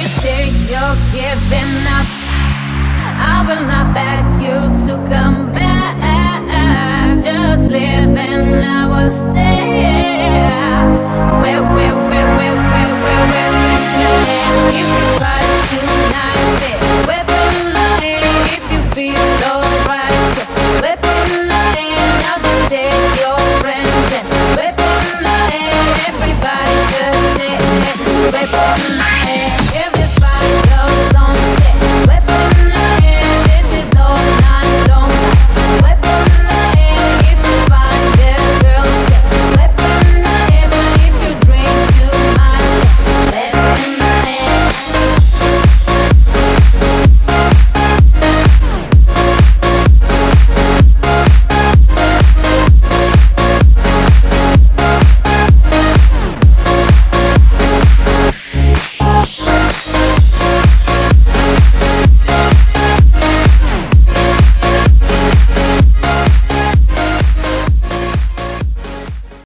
say you're giving up, I will not beg you to come back. Just live and I will say, where